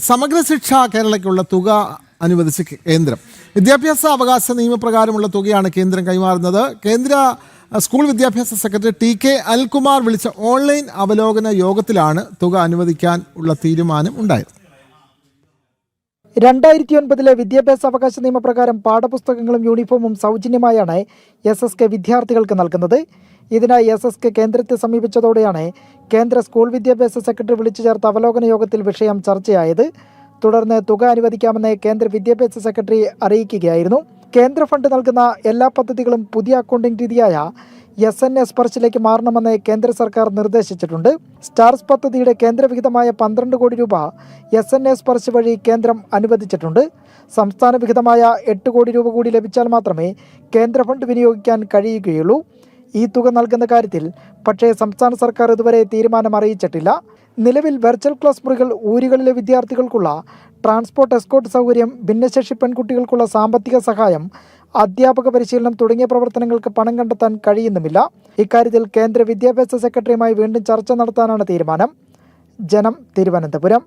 സമഗ്ര ശിക്ഷ കേരളയ്ക്കുള്ള തുക അനുവദിച്ച് കേന്ദ്രം. വിദ്യാഭ്യാസ അവകാശ നിയമപ്രകാരമുള്ള തുകയാണ് കേന്ദ്രം കൈമാറുന്നത്. കേന്ദ്ര സ്കൂൾ വിദ്യാഭ്യാസ സെക്രട്ടറി TK അനിൽകുമാർ വിളിച്ച ഓൺലൈൻ അവലോകന യോഗത്തിലാണ് തുക അനുവദിക്കാൻ ഉള്ള തീരുമാനം ഉണ്ടായത്. 2009 വിദ്യാഭ്യാസ അവകാശ നിയമപ്രകാരം പാഠപുസ്തകങ്ങളും യൂണിഫോമും സൗജന്യമായാണ് SSK വിദ്യാർത്ഥികൾക്ക് നൽകുന്നത്. ഇതിനായി SSK കേന്ദ്രത്തെ സമീപിച്ചതോടെയാണ് കേന്ദ്ര സ്കൂൾ വിദ്യാഭ്യാസ സെക്രട്ടറി വിളിച്ചു ചേർത്ത അവലോകന യോഗത്തിൽ വിഷയം ചർച്ചയായത്. തുടർന്ന് തുക അനുവദിക്കാമെന്ന് കേന്ദ്ര വിദ്യാഭ്യാസ സെക്രട്ടറി അറിയിക്കുകയായിരുന്നു. കേന്ദ്ര ഫണ്ട് നൽകുന്ന എല്ലാ പദ്ധതികളും പുതിയ അക്കൗണ്ടിംഗ് രീതിയായ SNS സ്പർശിലേക്ക് മാറണമെന്ന് കേന്ദ്ര സർക്കാർ നിർദ്ദേശിച്ചിട്ടുണ്ട്. സ്റ്റാർസ് പദ്ധതിയുടെ കേന്ദ്രവിഹിതമായ 12 കോടി രൂപ SNS സ്പർശ് വഴി കേന്ദ്രം അനുവദിച്ചിട്ടുണ്ട്. സംസ്ഥാന വിഹിതമായ 8 കോടി രൂപ കൂടി ലഭിച്ചാൽ മാത്രമേ കേന്ദ്ര ഫണ്ട് വിനിയോഗിക്കാൻ കഴിയുകയുള്ളൂ. ഈ തുക നൽകുന്ന കാര്യത്തിൽ പക്ഷേ സംസ്ഥാന സർക്കാർ ഇതുവരെ തീരുമാനം അറിയിച്ചിട്ടില്ല. നിലവിൽ വെർച്വൽ ക്ലാസ് മുറികൾ, ഊരുകളിലെ വിദ്യാർത്ഥികൾക്കുള്ള ട്രാൻസ്പോർട്ട് എസ്കോർട്ട് സൗകര്യം, ഭിന്നശേഷി പെൺകുട്ടികൾക്കുള്ള സാമ്പത്തിക സഹായം, അധ്യാപക പരിശീലനം തുടങ്ങിയ പ്രവർത്തനങ്ങൾക്ക് പണം കണ്ടെത്താൻ കഴിയുന്നുമില്ല. ഇക്കാര്യത്തിൽ കേന്ദ്ര വിദ്യാഭ്യാസ സെക്രട്ടറിയുമായി വീണ്ടും ചർച്ച നടത്താനാണ് തീരുമാനം. ജനം, തിരുവനന്തപുരം.